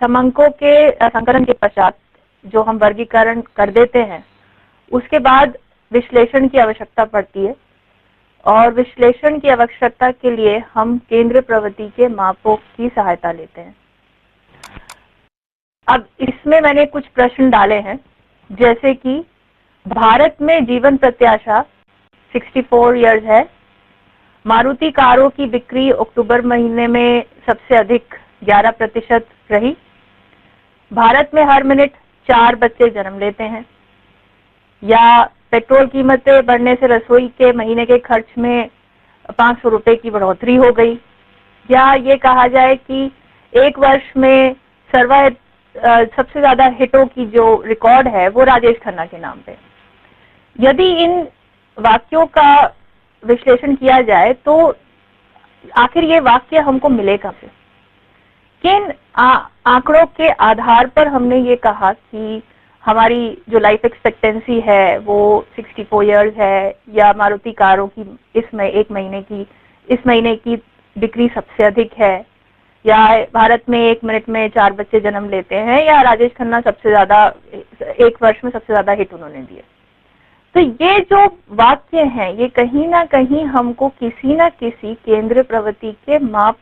समंकों के संकलन के पश्चात जो हम वर्गीकरण कर देते हैं, उसके बाद विश्लेषण की आवश्यकता पड़ती है, और विश्लेषण की आवश्यकता के लिए हम केंद्र प्रवृत्ति के मापों की सहायता लेते हैं। अब इसमें मैंने कुछ प्रश्न डाले हैं, जैसे कि भारत में जीवन प्रत्याशा 64 इयर्स है, मारुति कारों की बिक्री अक्टूबर महीने में सबसे अधिक 11% रही, भारत में हर मिनट 4 बच्चे जन्म लेते हैं, या पेट्रोल कीमतें बढ़ने से रसोई के महीने के खर्च में 500 रुपए की बढ़ोतरी हो गई, या ये कहा जाए कि एक वर्ष में सबसे ज्यादा हिटों की जो रिकॉर्ड है वो राजेश खन्ना के नाम पे। यदि इन वाक्यों का विश्लेषण किया जाए तो आखिर ये वाक्य हमको मिले कहां से? किन आंकड़ों के आधार पर हमने ये कहा कि हमारी जो लाइफ एक्सपेक्टेंसी है वो 64 इयर्स है, या मारुति कारों की इस महीने की बिक्री सबसे अधिक है, या भारत में एक मिनट में 4 बच्चे जन्म लेते हैं, या राजेश खन्ना सबसे ज्यादा एक वर्ष में सबसे ज्यादा हिट उन्होंने दिए। तो ये जो वाक्य हैं ये कहीं ना कहीं हमको किसी न किसी केंद्र प्रवृत्ति के माप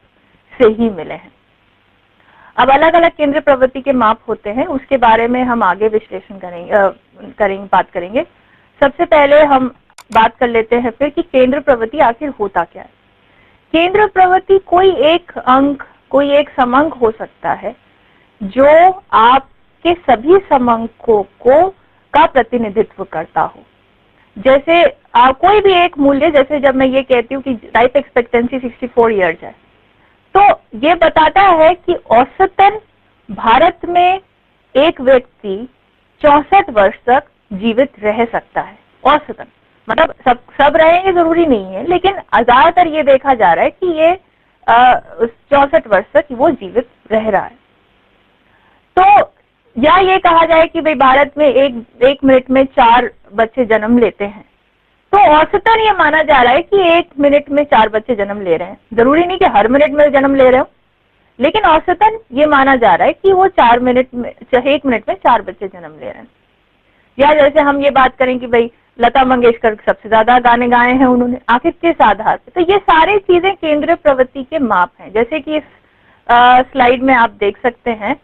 से ही मिले हैं। अब अलग अलग केंद्र प्रवृत्ति के माप होते हैं, उसके बारे में हम आगे विश्लेषण बात करेंगे। सबसे पहले हम बात कर लेते हैं फिर कि केंद्र प्रवृत्ति आखिर होता क्या है। केंद्र प्रवृत्ति कोई एक अंक, कोई एक समंक हो सकता है जो आपके सभी समंकों का प्रतिनिधित्व करता हो। जैसे कोई भी एक मूल्य, जैसे जब मैं ये कहती हूँ कि लाइफ एक्सपेक्टेंसी 64 इयर्स है, तो ये बताता है कि औसतन भारत में एक व्यक्ति 64 वर्ष तक जीवित रह सकता है। औसतन मतलब सब रहेंगे जरूरी नहीं है, लेकिन ज्यादातर ये देखा जा रहा है कि ये 64 वर्ष तक वो जीवित रह रहा है। तो या ये कहा जाए कि भाई भारत में एक मिनट में 4 बच्चे जन्म लेते हैं, तो औसतन ये माना जा रहा है कि एक मिनट में 4 बच्चे जन्म ले रहे हैं। जरूरी नहीं कि हर मिनट में जन्म ले रहे हो, लेकिन औसतन ये माना जा रहा है कि वो 1 मिनट में 4 बच्चे जन्म ले रहे हैं। या जैसे हम ये बात करें कि भाई लता मंगेशकर सबसे ज्यादा गाने गाए हैं उन्होंने, आखिर किस आधार पे? तो ये सारी चीजें केंद्र प्रवृत्ति के माप हैं। जैसे कि इस स्लाइड में आप देख सकते हैं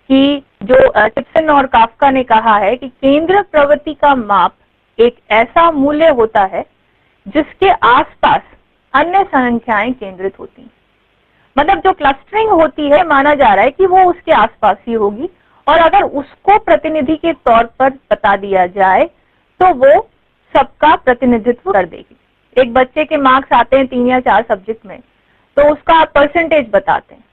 कि जो टिप्सन और काफ्का ने कहा है कि केंद्र प्रवृत्ति का माप एक ऐसा मूल्य होता है जिसके आसपास अन्य संख्याएं केंद्रित होती हैं। मतलब जो क्लस्टरिंग होती है, माना जा रहा है कि वो उसके आसपास ही होगी, और अगर उसको प्रतिनिधि के तौर पर बता दिया जाए तो वो सबका प्रतिनिधित्व कर देगी। एक बच्चे के मार्क्स आते हैं 3 या 4 सब्जेक्ट में, तो उसका आप परसेंटेज बताते हैं,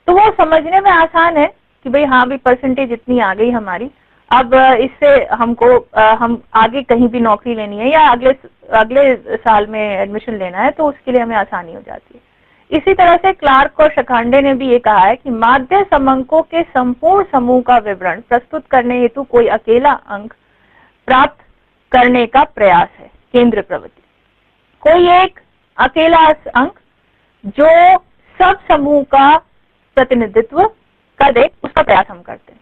तो वो समझने में आसान है कि भाई हाँ भी परसेंटेज इतनी आ गई हमारी, अब इससे हम आगे कहीं भी नौकरी लेनी है या अगले साल में एडमिशन लेना है, तो उसके लिए हमें आसानी हो जाती है। इसी तरह से क्लार्क और शखांडे ने भी ये कहा है कि माध्य समंकों के संपूर्ण समूह का विवरण प्रस्तुत करने हेतु कोई अकेला अंक प्राप्त करने का प्रयास है केंद्र प्रवृत्ति। कोई एक अकेला अंक जो सब समूह का प्रतिनिधित्व कर दे, उसका प्रयास हम करते हैं।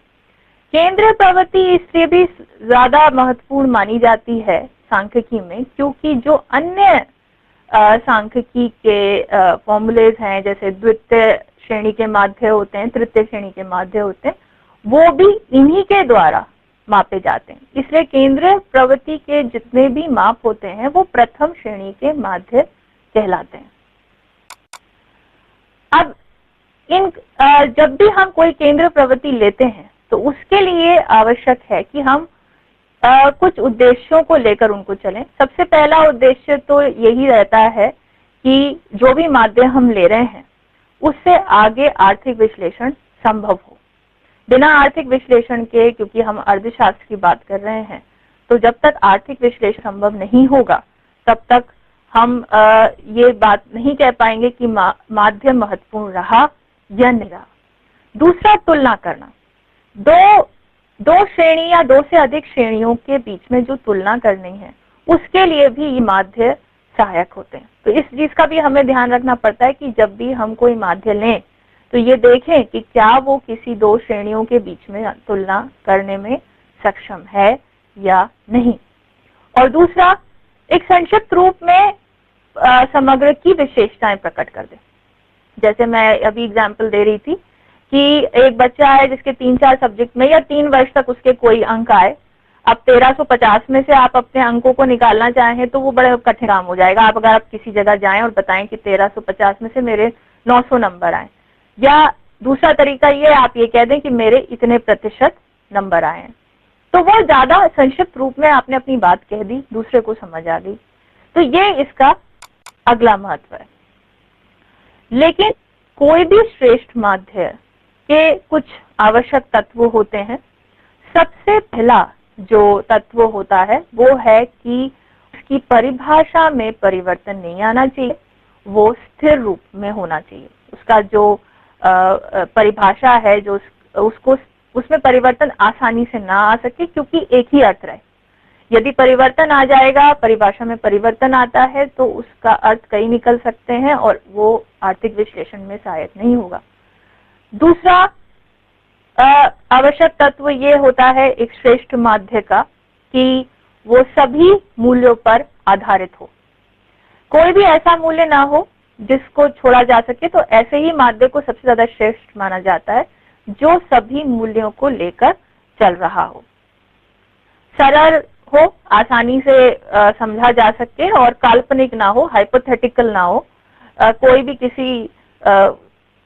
केंद्र प्रवृत्ति इससे भी ज्यादा महत्वपूर्ण मानी जाती है सांख्यिकी में, क्योंकि जो अन्य सांख्यिकी के फॉर्मूलेज हैं, जैसे द्वितीय श्रेणी के माध्य होते हैं, तृतीय श्रेणी के माध्य होते हैं, वो भी इन्हीं के द्वारा मापे जाते हैं। इसलिए केंद्र प्रवृत्ति के जितने भी माप होते हैं वो प्रथम श्रेणी के माध्य कहलाते हैं। अब जब भी हम कोई केंद्र प्रवृत्ति लेते हैं तो उसके लिए आवश्यक है कि हम कुछ उद्देश्यों को लेकर उनको चलें। सबसे पहला उद्देश्य तो यही रहता है कि जो भी माध्य हम ले रहे हैं उससे आगे आर्थिक विश्लेषण संभव हो। बिना आर्थिक विश्लेषण के, क्योंकि हम अर्थशास्त्र की बात कर रहे हैं, तो जब तक आर्थिक विश्लेषण संभव नहीं होगा तब तक हम ये बात नहीं कह पाएंगे कि माध्य महत्वपूर्ण रहा या नहीं रहा। दूसरा, तुलना करना। दो श्रेणी या 2 से अधिक श्रेणियों के बीच में जो तुलना करनी है उसके लिए भी ये माध्य सहायक होते हैं। तो इस चीज का भी हमें ध्यान रखना पड़ता है कि जब भी हम कोई माध्य लें तो ये देखें कि क्या वो किसी दो श्रेणियों के बीच में तुलना करने में सक्षम है या नहीं। और दूसरा, एक संक्षिप्त रूप में समग्र की विशेषताएं प्रकट कर दे। जैसे मैं अभी एग्जांपल दे रही थी कि एक बच्चा है जिसके 3-4 सब्जेक्ट में या 3 वर्ष तक उसके कोई अंक आए, अब 1350 में से आप अपने अंकों को निकालना चाहें तो वो बड़ा कठिन काम हो जाएगा। अगर आप किसी जगह जाएं और बताएं कि 1350 में से मेरे 900 नंबर आए, या दूसरा तरीका ये, आप ये कह दें कि मेरे इतने प्रतिशत नंबर आए हैं, तो वो ज्यादा संक्षिप्त रूप में आपने अपनी बात कह दी, दूसरे को समझ आ गई। तो ये इसका अगला महत्व है। लेकिन कोई भी श्रेष्ठ माध्य के कुछ आवश्यक तत्व होते हैं। सबसे पहला जो तत्व होता है वो है कि उसकी परिभाषा में परिवर्तन नहीं आना चाहिए, वो स्थिर रूप में होना चाहिए। उसका जो परिभाषा है, जो उसको उसमें परिवर्तन आसानी से ना आ सके, क्योंकि एक ही अर्थ रहे। यदि परिवर्तन आ जाएगा, परिभाषा में परिवर्तन आता है, तो उसका अर्थ कई निकल सकते हैं और वो आर्थिक विश्लेषण में सहायक नहीं होगा। दूसरा आवश्यक तत्व ये होता है एक श्रेष्ठ माध्य का कि वो सभी मूल्यों पर आधारित हो। कोई भी ऐसा मूल्य ना हो जिसको छोड़ा जा सके। तो ऐसे ही माध्य को सबसे ज्यादा श्रेष्ठ माना जाता है जो सभी मूल्यों को लेकर चल रहा हो, सरल हो, आसानी से समझा जा सके और काल्पनिक ना हो, हाइपोथेटिकल ना हो। कोई भी किसी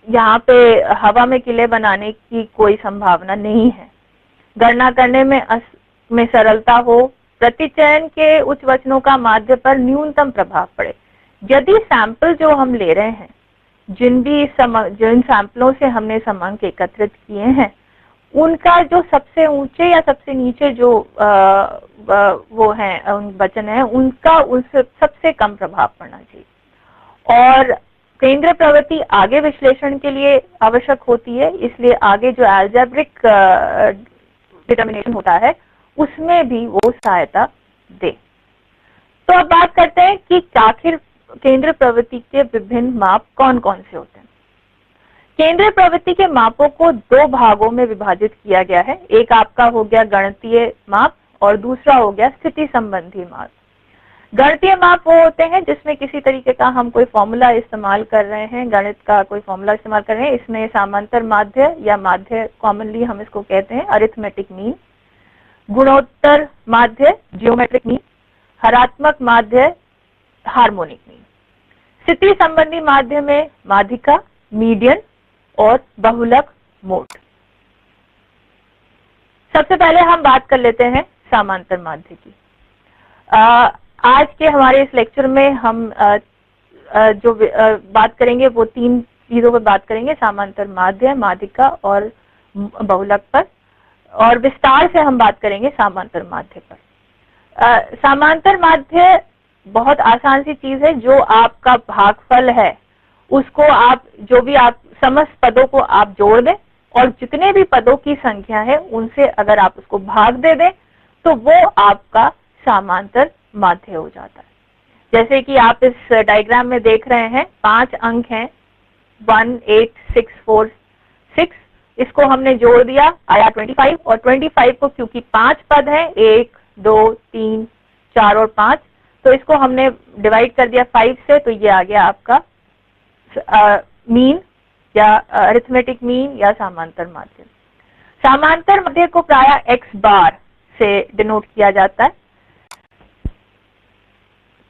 यहाँ पे हवा में किले बनाने की कोई संभावना नहीं है। गणना करने में सरलता हो, प्रतिचयन के उच्च वचनों का माध्य पर न्यूनतम प्रभाव पड़े। यदि सैंपल जो हम ले रहे हैं, जिन सैंपलों से हमने समांक एकत्रित किए हैं, उनका जो सबसे ऊंचे या सबसे नीचे जो वो हैं वचन है, उनका उससे सबसे कम प्रभाव पड़ना चाहिए। और केंद्र प्रवृत्ति आगे विश्लेषण के लिए आवश्यक होती है, इसलिए आगे जो एल्जेब्रिक डिटर्मिनेशन होता है उसमें भी वो सहायता दे। तो अब बात करते हैं कि आखिर केंद्र प्रवृत्ति के विभिन्न माप कौन कौन से होते हैं। केंद्र प्रवृत्ति के मापों को 2 भागों में विभाजित किया गया है। एक आपका हो गया गणितीय माप और दूसरा हो गया स्थिति संबंधी माप। गणितीय माप वो होते हैं जिसमें किसी तरीके का हम कोई फॉर्मूला इस्तेमाल कर रहे हैं, गणित का कोई फॉर्मूला इस्तेमाल कर रहे हैं। इसमें समांतर माध्य या माध्य, कॉमनली हम इसको कहते हैं अरिथमेटिक मीन, गुणोत्तर माध्य जियोमेट्रिक मीन, हरात्मक माध्य हार्मोनिक मीन। स्थिति संबंधी माध्य में माध्यिका, मीडियन और बहुलक मोड। सबसे पहले हम बात कर लेते हैं समांतर माध्य की। आज के हमारे इस लेक्चर में हम जो बात करेंगे वो 3 चीजों पर बात करेंगे, समांतर माध्य, माध्यिका और बहुलक पर, और विस्तार से हम बात करेंगे समांतर माध्य पर। समांतर माध्य बहुत आसान सी चीज है। जो आपका भागफल है उसको आप, जो भी आप समस्त पदों को आप जोड़ दें और जितने भी पदों की संख्या है उनसे अगर आप उसको भाग दे दें तो वो आपका समांतर माध्य हो जाता है। जैसे कि आप इस डायग्राम में देख रहे हैं 5 अंक हैं, 1 8 6 4 6। इसको हमने जोड़ दिया, आया 25, और 25 को क्योंकि 5 पद हैं, 1 2 3 4 और 5, तो इसको हमने डिवाइड कर दिया 5 से, तो ये आ गया आपका मीन या अरिथमेटिक मीन या समांतर माध्य। समांतर माध्य को प्रायः x बार से डिनोट किया जाता है।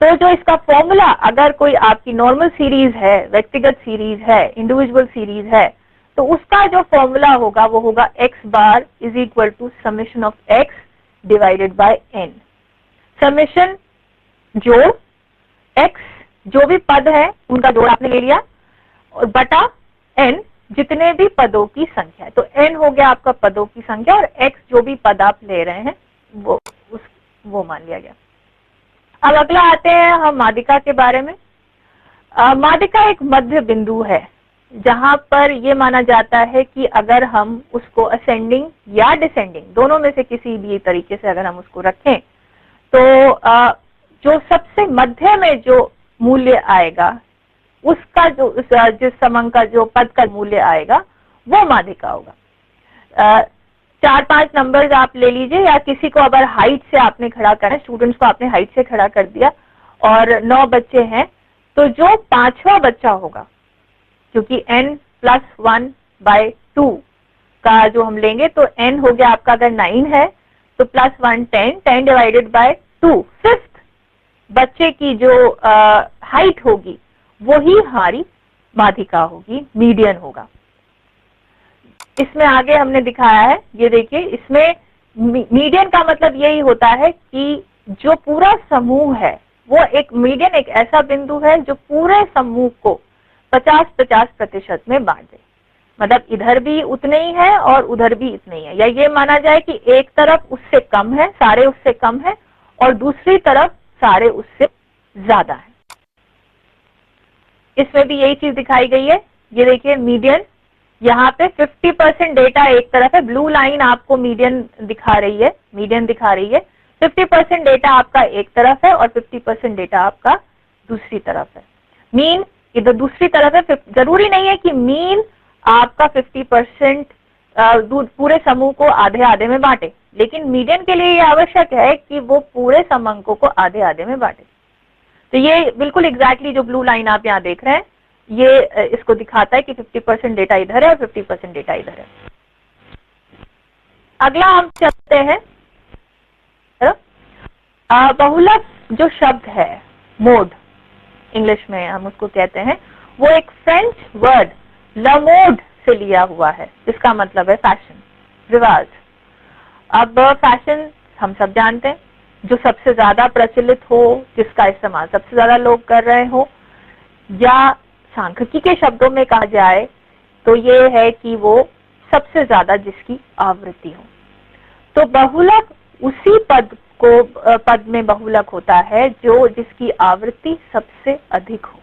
तो जो इसका फॉर्मूला, अगर कोई आपकी नॉर्मल सीरीज है, व्यक्तिगत सीरीज है, इंडिविजुअल सीरीज है, तो उसका जो फॉर्मूला होगा वो होगा x bar is equal to summation of x divided by n। Summation जोड़, x जो भी पद है उनका जोड़ आपने ले लिया, और बटा n जितने भी पदों की संख्या है। तो n हो गया आपका पदों की संख्या और x जो भी पद आप ले रहे हैं वो मान लिया गया। अब अगला आते हैं हम माध्यिका के बारे में। माध्यिका एक मध्य बिंदु है जहां पर यह माना जाता है कि अगर हम उसको असेंडिंग या डिसेंडिंग दोनों में से किसी भी तरीके से अगर हम उसको रखें तो जो सबसे मध्य में जो मूल्य आएगा उसका जो जिस समंक का जो पद का मूल्य आएगा वो माध्यिका होगा। 4-5 नंबर्स आप ले लीजिए, या किसी को अगर हाइट से आपने खड़ा करना, स्टूडेंट्स को आपने हाइट से खड़ा कर दिया और 9 बच्चे हैं, तो जो 5वां बच्चा होगा, क्योंकि n+1/2 का जो हम लेंगे, तो n हो गया आपका, अगर 9 है तो +1 10 डिवाइडेड बाय 2, 5th बच्चे की जो हाइट होगी वही हमारी माध्यिका होगी, मीडियन होगा। इसमें आगे हमने दिखाया है, ये देखिए, इसमें मीडियन का मतलब यही होता है कि जो पूरा समूह है वो एक मीडियन, एक ऐसा बिंदु है जो पूरे समूह को 50-50% में बांट दे। मतलब इधर भी उतने ही है और उधर भी इतने ही है, या ये माना जाए कि एक तरफ उससे कम है, सारे उससे कम है, और दूसरी तरफ सारे उससे ज्यादा है। इसमें भी यही चीज दिखाई गई है। ये देखिए मीडियन, यहाँ पे 50% डेटा एक तरफ है, ब्लू लाइन आपको मीडियन दिखा रही है, मीडियन दिखा रही है। 50% डेटा आपका एक तरफ है और 50% डेटा आपका दूसरी तरफ है। मीन इधर दूसरी तरफ है। जरूरी नहीं है कि मीन आपका 50% पूरे समूह को आधे आधे में बांटे, लेकिन मीडियन के लिए ये आवश्यक है कि वो पूरे समंकों को आधे आधे में बांटे। तो ये बिल्कुल एग्जैक्टली जो ब्लू लाइन आप यहाँ देख रहे हैं, ये इसको दिखाता है कि 50% डेटा इधर है और 50% डेटा इधर है। अगला हम चलते हैं, बहुलक जो शब्द है, मोड इंग्लिश में हम उसको कहते हैं, वो एक फ्रेंच वर्ड लमोड से लिया हुआ है, जिसका मतलब है फैशन, रिवाज। अब फैशन हम सब जानते हैं, जो सबसे ज्यादा प्रचलित हो, जिसका इस्तेमाल सबसे ज्यादा लोग कर रहे हो, या सांख्यिकी के शब्दों में कहा जाए तो ये है कि वो सबसे ज्यादा जिसकी आवृत्ति हो। तो बहुलक उसी पद में बहुलक होता है जो जिसकी आवृत्ति सबसे अधिक हो,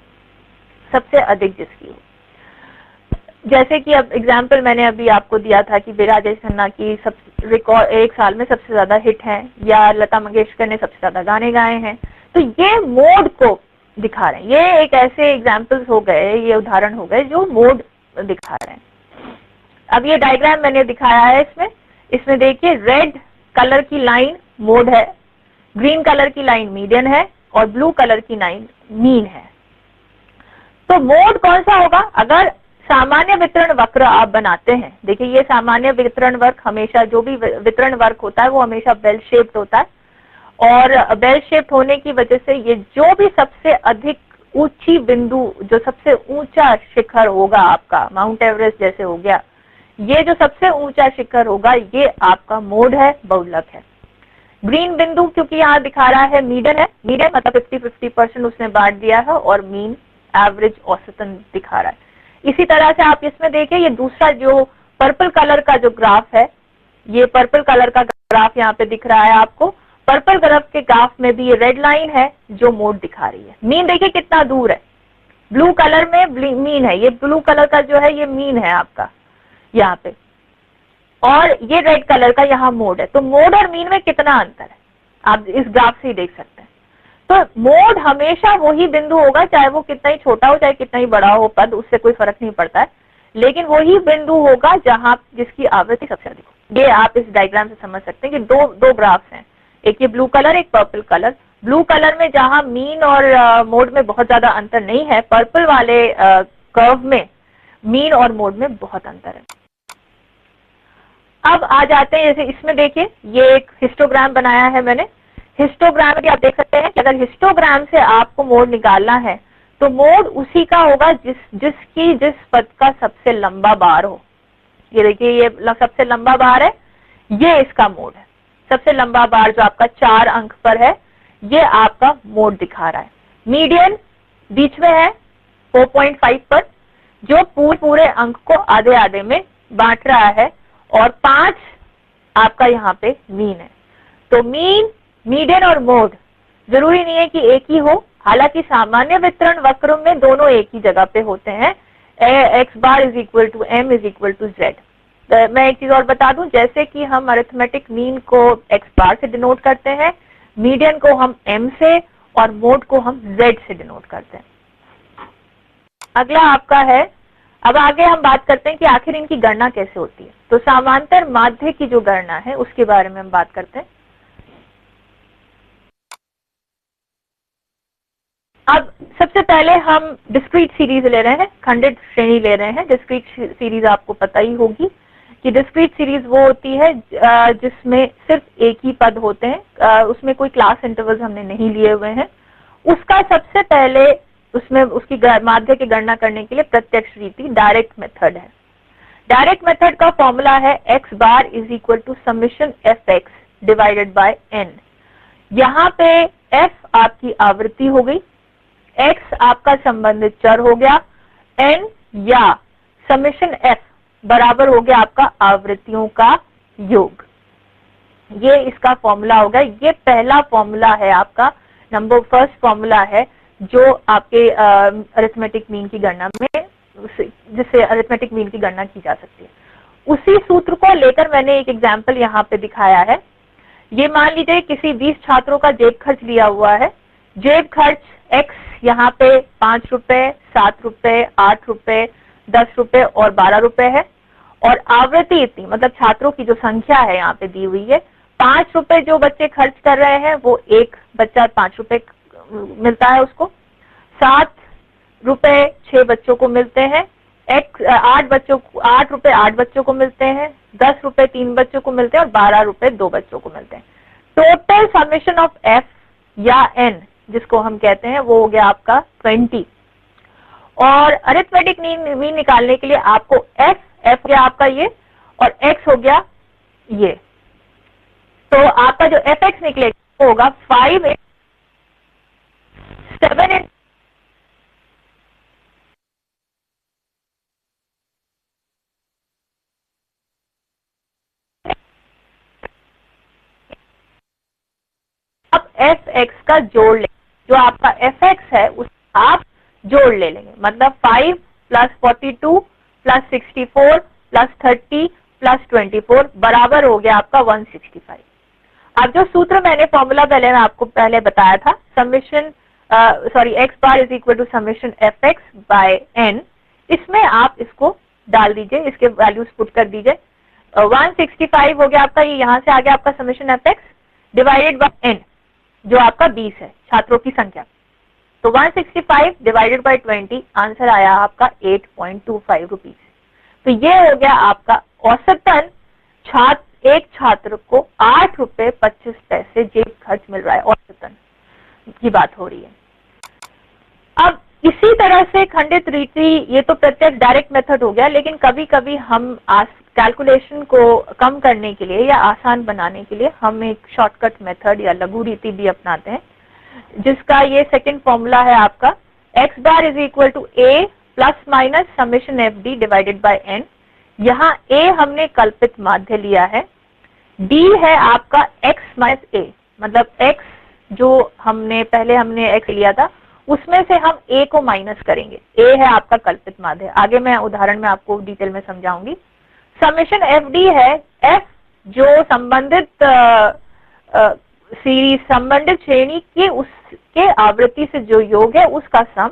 सबसे अधिक जिसकी हो। जैसे कि अब एग्जाम्पल मैंने अभी आपको दिया था कि बी राजेश खन्ना की सब रिकॉर्ड एक साल में सबसे ज्यादा हिट हैं, या लता मंगेशकर ने सबसे ज्यादा गाने गाए हैं। तो ये मोड को दिखा रहे हैं। ये एक ऐसे एग्जाम्पल्स हो गए, ये उदाहरण हो गए जो मोड दिखा रहे हैं। अब ये डायग्राम मैंने दिखाया है, इसमें देखिए रेड कलर की लाइन मोड है, ग्रीन कलर की लाइन मीडियन है, और ब्लू कलर की लाइन मीन है। तो मोड कौन सा होगा? अगर सामान्य वितरण वक्र आप बनाते हैं, देखिए ये सामान्य वितरण वक्र हमेशा, जो भी वितरण वक्र होता है वो हमेशा बेल शेप्ड होता है, और बेल शेप्ड होने की वजह से ये जो भी सबसे अधिक ऊंची बिंदु, जो सबसे ऊंचा शिखर होगा आपका, माउंट एवरेस्ट जैसे हो गया, ये जो सबसे ऊंचा शिखर होगा ये आपका मोड है, बहुलक है। ग्रीन बिंदु क्योंकि यहाँ दिखा रहा है मीडियन है, मीडियन मतलब 50-50% उसने बांट दिया है, और मीन एवरेज औसतन दिखा रहा है। इसी तरह से आप इसमें देखिए, ये दूसरा जो पर्पल कलर का जो ग्राफ है, ये पर्पल कलर का ग्राफ यहाँ पे दिख रहा है आपको। पर्पल ग्राफ के ग्राफ में भी ये रेड लाइन है जो मोड दिखा रही है। मीन देखिए कितना दूर है, ब्लू कलर में मीन है, ये ब्लू कलर का जो है ये मीन है आपका यहाँ पे, और ये रेड कलर का यहाँ मोड है। तो मोड और मीन में कितना अंतर है आप इस ग्राफ से ही देख सकते हैं। तो मोड हमेशा वही बिंदु होगा, चाहे वो कितना ही छोटा हो चाहे कितना ही बड़ा हो पद, उससे कोई फर्क नहीं पड़ता है, लेकिन वही बिंदु होगा जहां जिसकी आवृत्ति सबसे अधिक हो। ये आप इस डायग्राम से समझ सकते हैं कि दो ग्राफ्स हैं, एक ये ब्लू कलर, एक पर्पल कलर। ब्लू कलर में जहां मीन और मोड में बहुत ज्यादा अंतर नहीं है, पर्पल वाले कर्व में मीन और मोड में बहुत अंतर है। अब आ जाते हैं, जैसे इसमें देखिए ये एक हिस्टोग्राम बनाया है मैंने। हिस्टोग्राम में आप देख सकते हैं कि अगर हिस्टोग्राम से आपको मोड निकालना है तो मोड उसी का होगा जिस पद का सबसे लंबा बार हो। ये देखिए ये सबसे लंबा बार है, ये इसका मोड है। सबसे लंबा बार जो आपका 4 अंक पर है, ये आपका मोड दिखा रहा है। मीडियन बीच में है 4.5 पर, जो पूरे अंक को आधे आधे में बांट रहा है, और 5 आपका यहाँ पे मीन है। तो मीन, मीडियन और मोड जरूरी नहीं है कि एक ही हो, हालांकि सामान्य वितरण वक्र में दोनों एक ही जगह पे होते हैं। x bar is equal to m is equal to z। मैं एक चीज और बता दूं, जैसे कि हम अरिथमेटिक मीन को x बार से डिनोट करते हैं, मीडियन को हम m से और मोड को हम z से डिनोट करते हैं। अगला आपका है, अब आगे हम बात करते हैं कि आखिर इनकी गणना कैसे होती है। तो समांतर माध्य की जो गणना है उसके बारे में हम बात करते हैं। अब सबसे पहले हम डिस्क्रीट सीरीज ले रहे हैं, खंडित श्रेणी ले रहे हैं। डिस्क्रीट सीरीज आपको पता ही होगी कि डिस्क्रीट सीरीज वो होती है जिसमें सिर्फ एक ही पद होते हैं, उसमें कोई क्लास इंटरवल्स हमने नहीं लिए हुए हैं। उसका सबसे पहले उसमें उसकी माध्य की गणना करने के लिए प्रत्यक्ष रीति डायरेक्ट मेथड है। डायरेक्ट मेथड का फॉर्मूला है x bar is equal to summation fx divided by n। यहाँ पे f आपकी आवृत्ति हो गई, x आपका संबंधित चर हो गया, n या समेशन f बराबर हो गया आपका आवृत्तियों का योग। ये इसका फॉर्मूला होगा। ये पहला फॉर्मूला है आपका, नंबर फर्स्ट फॉर्मूला है जो आपके अरिथमेटिक मीन की गणना में, जिससे अरिथमेटिक मीन की गणना की जा सकती है। उसी सूत्र को लेकर मैंने एक एग्जाम्पल यहाँ पे दिखाया है। ये मान लीजिए किसी 20 छात्रों का जेब खर्च लिया हुआ है। जेब खर्च x यहाँ पे 5 रुपए, 7 रुपए, 8 रुपए, 10 रुपए और 12 रुपए है, और आवृत्ति इतनी, मतलब छात्रों की जो संख्या है यहाँ पे दी हुई है। 5 रुपए जो बच्चे खर्च कर रहे हैं वो एक बच्चा 5 रुपए मिलता है उसको, 7 रुपए 6 बच्चों को मिलते हैं, 8 रुपए 8 बच्चों को मिलते हैं, 10 रुपए 3 बच्चों को मिलते हैं और 12 रुपए 2 बच्चों को मिलते हैं। टोटल समेशन ऑफ f या n जिसको हम कहते हैं वो हो गया आपका 20। और अरिथमेटिक मीन निकालने के लिए आपको f हो गया आपका ये और x हो गया ये, तो आपका जो fx निकलेगा वो होगा 5 7 आप fx का जोड़ ले, जो आपका fx है उस आप जोड़ ले लेंगे, मतलब 5 प्लस 42 प्लस 64 प्लस 30 प्लस 24 बराबर हो गया आपका 165। अब जो सूत्र मैंने फॉर्मूला पहले मैं आपको पहले बताया था, summation x bar is equal to summation fx by n, इसमें आप इसको डाल दीजिए, इसके वैल्यूज पुट कर दीजिए। 165 हो गया आपका, ये यहाँ से आ गया आपका summation fx divided by n जो आपका 20 है छात्रों की संख्या। तो 165 डिवाइडेड बाय 20 आंसर आया आपका 8.25 रुपीज। तो ये हो गया आपका औसतन एक छात्र को 8 रुपए 25 पैसे जेब खर्च मिल रहा है, औसतन की बात हो रही है। अब इसी तरह से खंडित रीति, ये तो प्रत्यक्ष डायरेक्ट मेथड हो गया, लेकिन कभी कभी हम कैलकुलेशन को कम करने के लिए या आसान बनाने के लिए हम एक शॉर्टकट मेथड या लघु रीति भी अपनाते हैं, जिसका ये सेकंड फॉर्मूला है आपका x bar is equal to a plus minus summation F D divided by n। यहाँ a हमने कल्पित माध्य लिया है, d है आपका x माइनस a, मतलब x जो पहले हमने x लिया था उसमें से हम a को माइनस करेंगे, a है आपका कल्पित माध्य। आगे मैं उदाहरण में आपको डिटेल में समझाऊंगी। समेशन एफ डी है f जो संबंधित सीरीज संबंधित श्रेणी के उसके आवृत्ति से जो योग है उसका सम,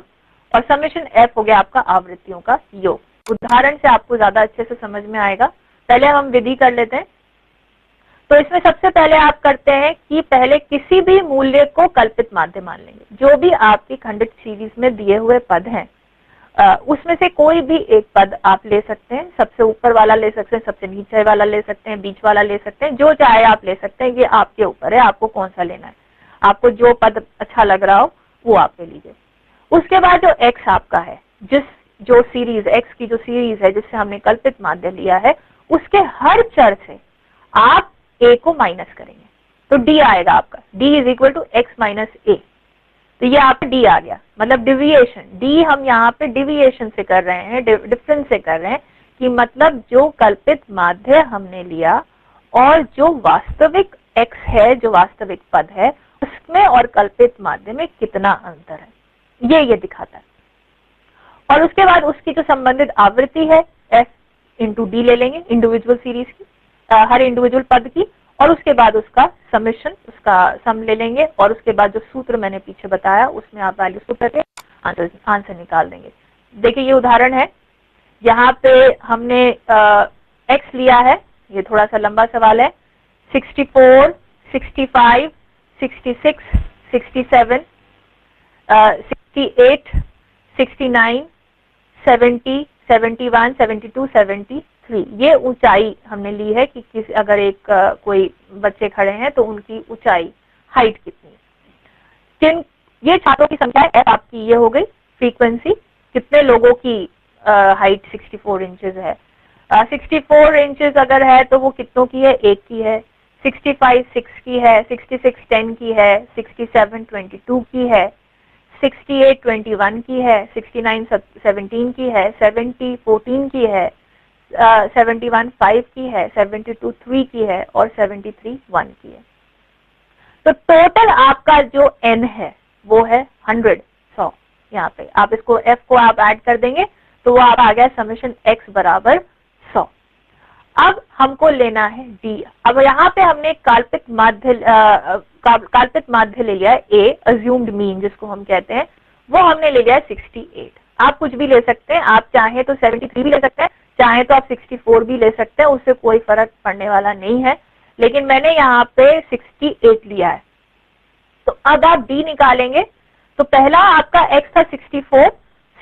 और समेशन f हो गया आपका आवृत्तियों का योग। उदाहरण से आपको ज्यादा अच्छे से समझ में आएगा। पहले हम विधि कर लेते हैं। तो इसमें सबसे पहले आप करते हैं कि पहले किसी भी मूल्य को कल्पित माध्य मान लेंगे। जो भी आपकी खंडित सीरीज में दिए हुए पद हैं उसमें से कोई भी एक पद आप ले सकते हैं, सबसे ऊपर वाला ले सकते हैं, सबसे नीचे वाला ले सकते हैं, बीच वाला ले सकते हैं, जो चाहे आप ले सकते हैं। ये आपके ऊपर है, आपको कौन सा लेना है, आपको जो पद अच्छा लग रहा हो वो आप ले लीजिए। उसके बाद जो x आपका है, जो सीरीज x की जो सीरीज है जिससे हमने कल्पित माध्य लिया है, उसके हर चर से आप a को माइनस करेंगे, तो d आएगा आपका, d is equal to x minus a। तो ये आपका d आ गया, मतलब डिविएशन। d हम यहाँ पे डिविएशन से कर रहे हैं, डिफरेंस से कर रहे हैं, कि मतलब जो कल्पित माध्य हमने लिया और जो वास्तविक x है, जो वास्तविक पद है, उसमें और कल्पित माध्य में कितना अंतर है, ये दिखाता है। और उसके बाद उसकी जो संबंधित आवृत्ति है f इंटू डी ले लेंगे, इंडिविजुअल सीरीज की, हर इंडिविजुअल पद की, और उसके बाद उसका समेशन, उसका सम ले लेंगे, और उसके बाद जो सूत्र मैंने पीछे बताया उसमें आप वैल्यूज को करके आंसर निकाल देंगे। देखिए ये उदाहरण है, यहाँ पे हमने x लिया है, ये थोड़ा सा लंबा सवाल है। 64, 65, 66, 67, 68, 69, 70, 71, 72, 73, ये ऊंचाई हमने ली है कि अगर एक कोई बच्चे खड़े हैं तो उनकी ऊंचाई, हाइट कितनी है। ये छात्रों की संख्या है, आपकी ये हो गई फ्रीक्वेंसी, कितने लोगों की हाइट 64 इंचेस है। 64 इंचेस अगर है तो वो कितनों की है, एक की है। 65 6 की है, 66 10 की है, 67 22 की है, 68 21 की है, 69 17 की है, 70 14 की है, 71 5 की है, 72 3 की है और 73 1 की है। तो टोटल आपका जो n है वो है 100। यहाँ पे आप इसको f को आप ऐड कर देंगे तो वो आप आ गया समेशन x बराबर 100। अब हमको लेना है d। अब यहाँ पे हमने काल्पित माध्य ले लिया है a, अज्यूम्ड मीन जिसको हम कहते हैं, वो हमने ले लिया है 68। आप कुछ भी ले सकते हैं, आप चाहे तो 73 भी ले सकते हैं, चाहे तो आप 64 भी ले सकते हैं, उससे कोई फर्क पड़ने वाला नहीं है, लेकिन मैंने यहाँ पे 68 लिया है। तो अब आप d निकालेंगे तो पहला आपका x था 64,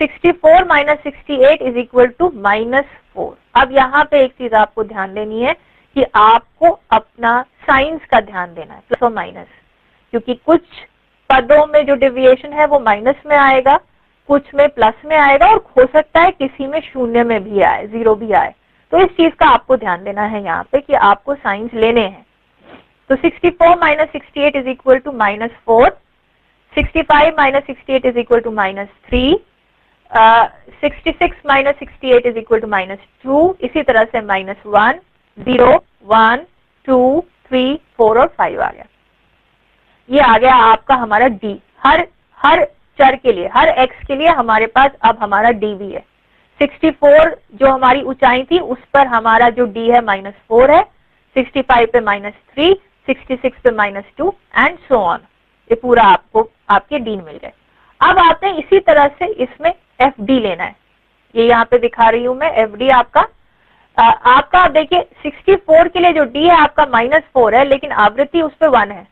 64 माइनस 68 इज इक्वल टू -4। अब यहाँ पे एक चीज आपको ध्यान देनी है कि आपको अपना साइंस का ध्यान देना है, प्लस और माइनस, क्योंकि कुछ पदों में जो डेविएशन है वो माइनस में आएगा, कुछ में प्लस में आएगा और हो सकता है किसी में शून्य में भी आए, जीरो भी आए। तो इस चीज का आपको ध्यान देना है यहाँ पे कि आपको साइंस लेने हैं। तो 64 minus 68 is equal to -4, 65 minus 68 is equal to -3, 66 minus 68 is equal to -2, इसी तरह से -1, 0, 1, 2, 3, 4 और 5 आ गया। ये आ गया आपका हमारा d। हर चर के लिए, हर x के लिए हमारे पास अब हमारा d भी है। 64 जो हमारी ऊंचाई थी उस पर हमारा जो d है -4 है, 65 पे -3, 66 पे -2 एंड सो ऑन। ये पूरा आपको आपके d मिल गए। अब आपने इसी तरह से इसमें fd लेना है, ये यहाँ पे दिखा रही हूं मैं fd आपका। आपका देखिए 64 के लिए जो d है आपका -4 है, लेकिन आवृत्ति उस पर 1 है,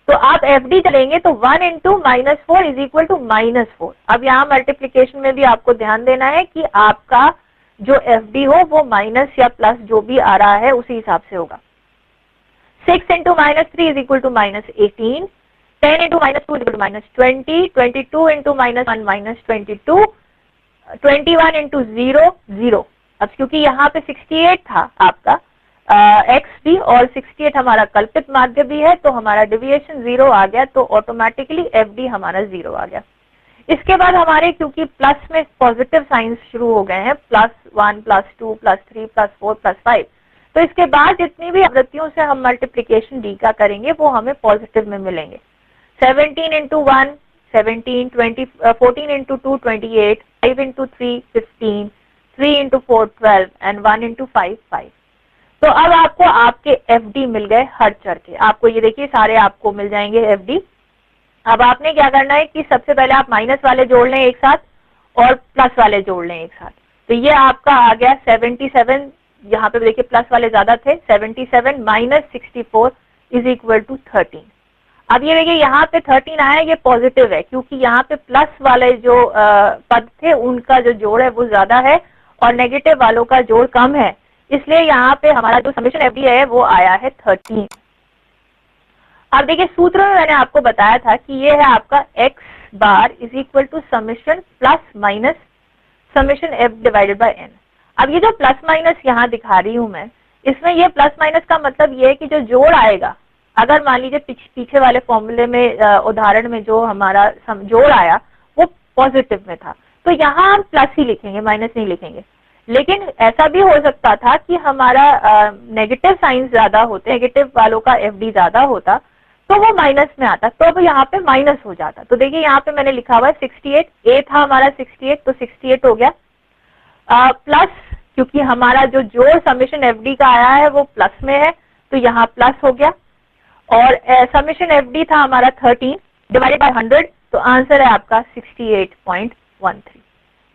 तो आप fd चलेंगे तो 1 इंटू -4 इज इक्वल टू -4। अब यहाँ मल्टीप्लीकेशन में भी आपको ध्यान देना है कि आपका जो fd हो वो माइनस या प्लस जो भी आ रहा है उसी हिसाब से होगा। 6 into -3 is equal to -18, 10 into -2 is equal to -20, 22 into -1 -22, 21 into 0 0। अब क्योंकि यहाँ पे 68 था आपका x भी और 68 हमारा कल्पित माध्य भी है, तो हमारा डेविएशन 0 आ गया, तो ऑटोमेटिकली fd हमारा 0 आ गया। इसके बाद हमारे क्योंकि प्लस में पॉजिटिव साइंस शुरू हो गए हैं, +1 +2 +3 +4 +5, तो इसके बाद जितनी भी आवृत्तियों से हम मल्टीप्लीकेशन d का करेंगे वो हमें पॉजिटिव में मिलेंगे। 17 into 1 17, 14 into 2 28, 5 into 3 15, 3 into 4 12 and 1 into 5 5। तो अब आपको आपके fd मिल गए हर चर के। आपको ये देखिए सारे आपको मिल जाएंगे fd। अब आपने क्या करना है कि सबसे पहले आप माइनस वाले जोड़ लें एक साथ और प्लस वाले जोड़ लें एक साथ। तो ये आपका आ गया 77, यहाँ पे देखिए प्लस वाले ज्यादा थे, 77 माइनस 64 इज इक्वल टू 13। अब ये देखिए यहाँ पे 13 आया, ये पॉजिटिव है क्योंकि यहाँ पे प्लस वाले जो पद थे उनका जो जोड़ है वो ज्यादा है और नेगेटिव वालों का जोड़ कम है, इसलिए यहाँ पे हमारा जो समेशन fd है वो आया है 13। अब देखिए सूत्र में मैंने आपको बताया था कि ये है आपका x bar is equal to summation plus minus summation f divided by n। अब ये जो प्लस माइनस यहाँ दिखा रही हूं मैं, इसमें ये प्लस माइनस का मतलब ये है कि जो जोड़ आएगा, अगर मान लीजिए पीछे वाले फॉर्मूले में उदाहरण में जो हमारा जोड़ आया वो पॉजिटिव में था, तो यहाँ हम प्लस ही लिखेंगे, माइनस नहीं लिखेंगे। लेकिन ऐसा भी हो सकता था कि हमारा नेगेटिव साइंस ज्यादा होते, नेगेटिव वालों का fd ज्यादा होता तो वो माइनस में आता, तो अब यहाँ पे माइनस हो जाता। तो देखिए यहाँ पे मैंने लिखा हुआ है 68, a था हमारा 68 तो 68 हो गया, प्लस क्योंकि हमारा जो जोड़ समेशन fd का आया है वो प्लस में है तो यहाँ प्लस हो गया, और समेशन fd था हमारा 13 डिवाइडेड बाय 100, तो आंसर है आपका 68.13।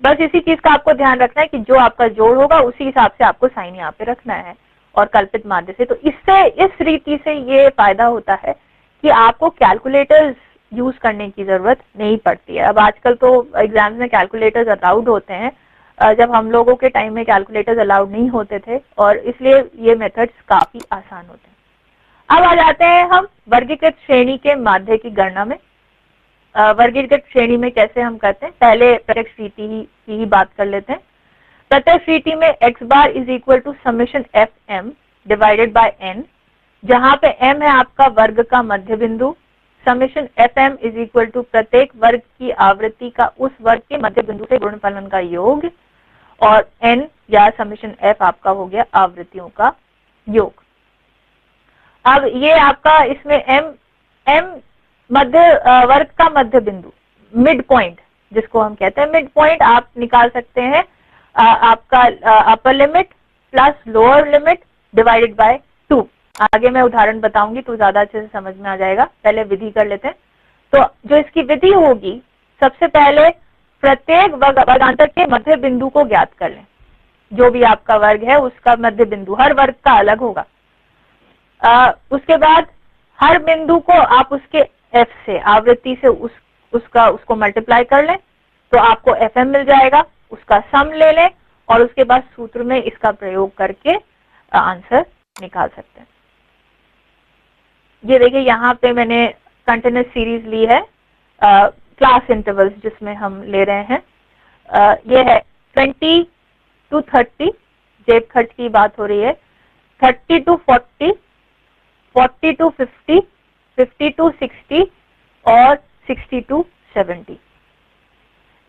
बस इसी चीज का आपको ध्यान रखना है कि जो आपका जोड़ होगा उसी हिसाब से आपको साइन यहाँ पे रखना है और कल्पित माध्य से। तो इससे इस रीति से ये फायदा होता है कि आपको कैलकुलेटर्स यूज करने की जरूरत नहीं पड़ती है। अब आजकल तो एग्जाम्स में कैलकुलेटर्स अलाउड होते हैं, जब हम लोगों के टाइम में कैलकुलेटर्स अलाउड नहीं होते थे और इसलिए ये मेथड्स काफी आसान होते हैं। अब आ जाते हैं हम वर्गीकृत श्रेणी के माध्य की गणना में। वर्गीकृत श्रेणी में कैसे हम करते हैं, पहले प्रत्यक्ष रीति की ही बात कर लेते हैं। प्रत्यक्ष रीति में x bar is equal to summation F M divided by n, जहां पे m है आपका वर्ग का मध्य बिंदु, summation F M is equal to प्रत्येक वर्ग की आवृत्ति का उस वर्ग के मध्य बिंदु से गुणनफलन का योग, और n या समेशन f आपका हो गया आवृत्तियों का योग। अब ये आपका इसमें m मध्य वर्ग का मध्य बिंदु, मिड पॉइंट जिसको हम कहते हैं, मिड पॉइंट आप निकाल सकते हैं आपका upper limit plus lower limit divided by 2। आगे मैं उदाहरण बताऊंगी तो ज्यादा अच्छे से समझ में आ जाएगा, पहले विधि कर लेते हैं। तो जो इसकी विधि होगी, सबसे पहले प्रत्येक वर्गांतर के मध्य बिंदु को ज्ञात कर लें। जो भी आपका वर्ग है उसका मध्य बिंदु हर वर्ग का अलग होगा। उसके बाद हर बिंदु को आप उसके f से, आवृत्ति से उसको मल्टीप्लाई कर लें तो आपको fm मिल जाएगा, उसका सम ले लें और उसके बाद सूत्र में इसका प्रयोग करके आंसर निकाल सकते हैं। ये देखिए यहाँ पे मैंने कंटिन्यूस सीरीज ली है, क्लास इंटरवल्स जिसमें हम ले रहे हैं। ये है 20 to 30, जेब खर्च की बात हो रही है, 30 to 40, 40 to 50, 50 to 60 और 60 to 70।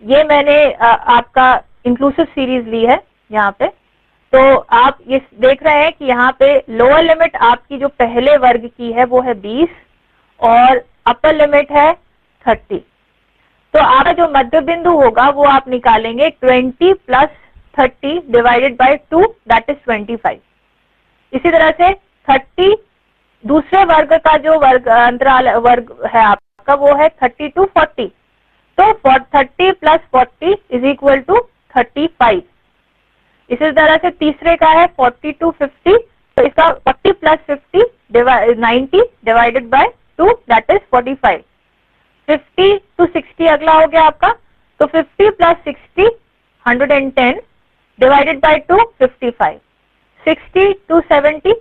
ये मैंने आपका इंक्लूसिव सीरीज ली है यहाँ पे। तो आप ये देख रहे हैं कि यहाँ पे लोअर लिमिट आपकी जो पहले वर्ग की है वो है 20 और अपर लिमिट है 30। तो आपका जो मध्य बिंदु होगा वो आप निकालेंगे 20 plus 30 divided by 2, that is 25। इसी तरह से 30 दूसरे वर्ग का जो वर्ग अंतराल वर्ग है आपका वो है 30 to 40। तो 30 प्लस 40 इज इक्वल टू 35। इसी तरह से तीसरे का है 40 to 50, तो इसका 40 plus 50 90 divided by 2, that is 45। 50 to 60 अगला हो गया आपका, तो 50 प्लस 60 110 डिवाइडेड बाय 2 55। 60 to 70,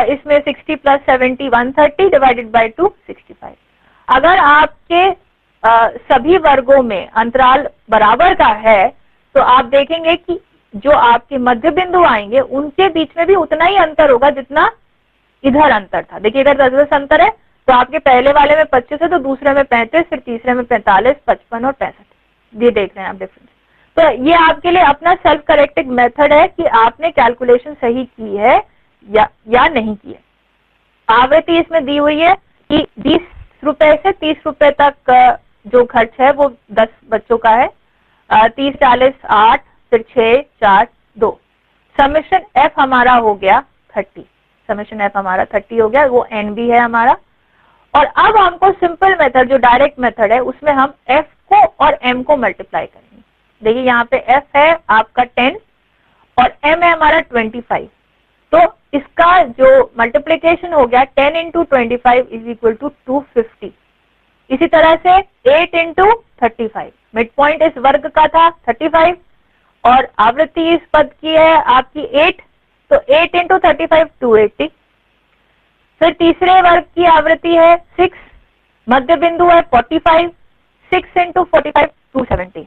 इसमें 60 प्लस 70 130 डिवाइडेड बाय 2 65। अगर आपके सभी वर्गों में अंतराल बराबर का है तो आप देखेंगे कि जो आपके मध्य बिंदु आएंगे उनके बीच में भी उतना ही अंतर होगा जितना इधर अंतर था। देखिए इधर 10 अंतर है, तो आपके पहले वाले में 25 है तो दूसरे में 35, फिर तीसरे में 45, 55 और 65। ये देख रहे हैं आप डिफरेंस। तो ये आपके लिए अपना सेल्फ करेक्टिंग मेथड है कि आपने कैलकुलेशन सही की है या नहीं की है। आवृत्ति इसमें दी हुई है कि 20 रुपए से 30 रुपए तक जो खर्च है वो 10 बच्चों का है, 30 40 8, फिर 6 4 2। समेशन एफ हमारा हो गया 30, समेशन एफ हमारा 30 हो गया, वो एन भी है हमारा। और अब हमको सिंपल मेथड जो डायरेक्ट मेथड है उसमें हम एफ को और एम को मल्टीप्लाई करेंगे। देखिए यहाँ पे एफ है आपका 10 और एम है हमारा 25, तो इसका जो मल्टीप्लीकेशन हो गया 10 into 25 इज इक्वल टू 250। इसी तरह से 8 into 35, मिड पॉइंट इस वर्ग का था 35 और आवृत्ति इस पद की है आपकी 8, तो 8 into 35 280। फिर तीसरे वर्ग की आवृत्ति है 6, मध्य बिंदु है 45, 6 into 45 270।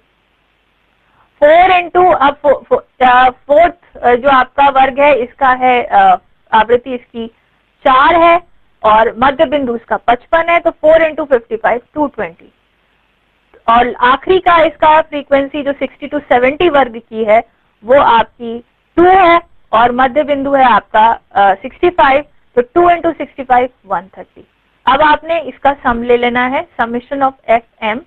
4 into फोर्थ जो आपका वर्ग है इसका है आवृत्ति इसकी 4 है और मध्य बिंदु इसका 55 है, तो 4 into 55 220। और आखिरी का इसका फ्रीक्वेंसी जो 60 to 70 वर्ग की है वो आपकी 2 है और मध्य बिंदु है आपका 65, तो 2 into 65 130। अब आपने इसका सम ले लेना है, summation of F M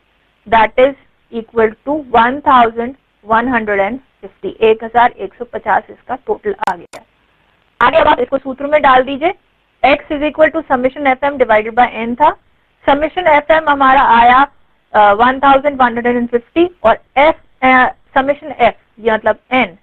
that is equal to 1150, 1150 इसका टोटल आ गया। आगे अब आप इसको सूत्र में डाल दीजिए, x is equal to summation F M divided by n था। समेशन एफ एम हमारा आया 1150 और समेशन एफ, ये मतलब एन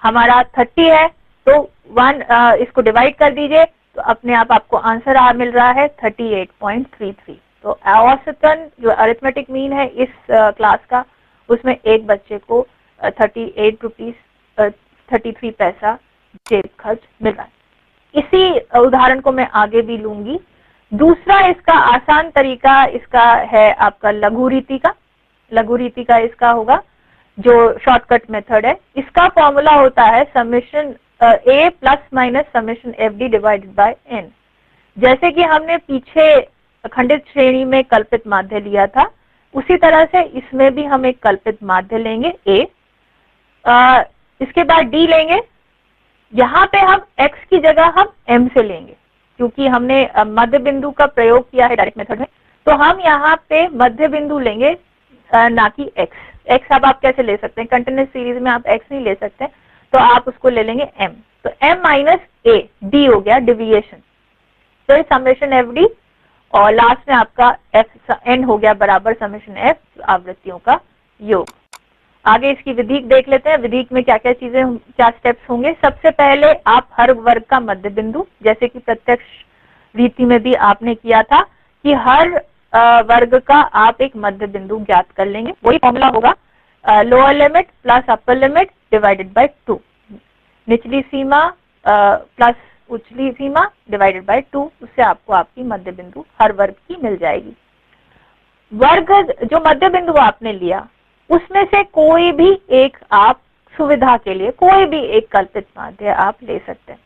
हमारा 30 है, तो 1 इसको डिवाइड कर दीजिए तो अपने आप आपको आंसर मिल रहा है 38.33। तो औसतन जो अरिथमेटिक मीन है इस क्लास का, उसमें एक बच्चे को 33 पैसा जेब खर्च मिल रहा है। इसी उदाहरण को मैं आगे भी लूंगी। दूसरा इसका आसान तरीका इसका है आपका लघु रीति का। लघु रीति का इसका होगा जो शॉर्टकट मेथड है, इसका फॉर्मूला होता है summation A plus minus summation F D divided by N. जैसे कि हमने पीछे खंडित श्रेणी में कल्पित माध्य लिया था, उसी तरह से इसमें भी हम एक कल्पित माध्य लेंगे ए, इसके बाद डी लेंगे। यहाँ पे हम x की जगह हम m से लेंगे, क्योंकि हमने मध्य बिंदु का प्रयोग किया है डायरेक्ट मेथड में, तो हम यहाँ पे मध्य बिंदु लेंगे ना कि x। x अब आप कैसे ले सकते हैं, कंटिन्यूस सीरीज में आप x नहीं ले सकते, तो आप उसको ले लेंगे m। तो m माइनस a, d हो गया डिविएशन, तो इस समेशन एफ डी, और लास्ट में आपका f n हो गया बराबर समेशन f आवृत्तियों का योग। आगे इसकी विधि देख लेते हैं। विधि में क्या क्या चीजें, क्या स्टेप्स होंगे। सबसे पहले आप हर वर्ग का मध्य बिंदु, जैसे कि प्रत्यक्ष रीति में भी आपने किया था कि हर वर्ग का आप एक मध्य बिंदु ज्ञात कर लेंगे। वही फॉर्मूला होगा lower limit plus upper limit divided by 2, निचली सीमा प्लस उचली सीमा डिवाइडेड बाय 2, उससे आपको आपकी मध्य बिंदु हर वर्ग की मिल जाएगी। वर्ग जो मध्य बिंदु आपने लिया उसमें से कोई भी एक आप सुविधा के लिए कोई भी एक कल्पित माध्य आप ले सकते हैं।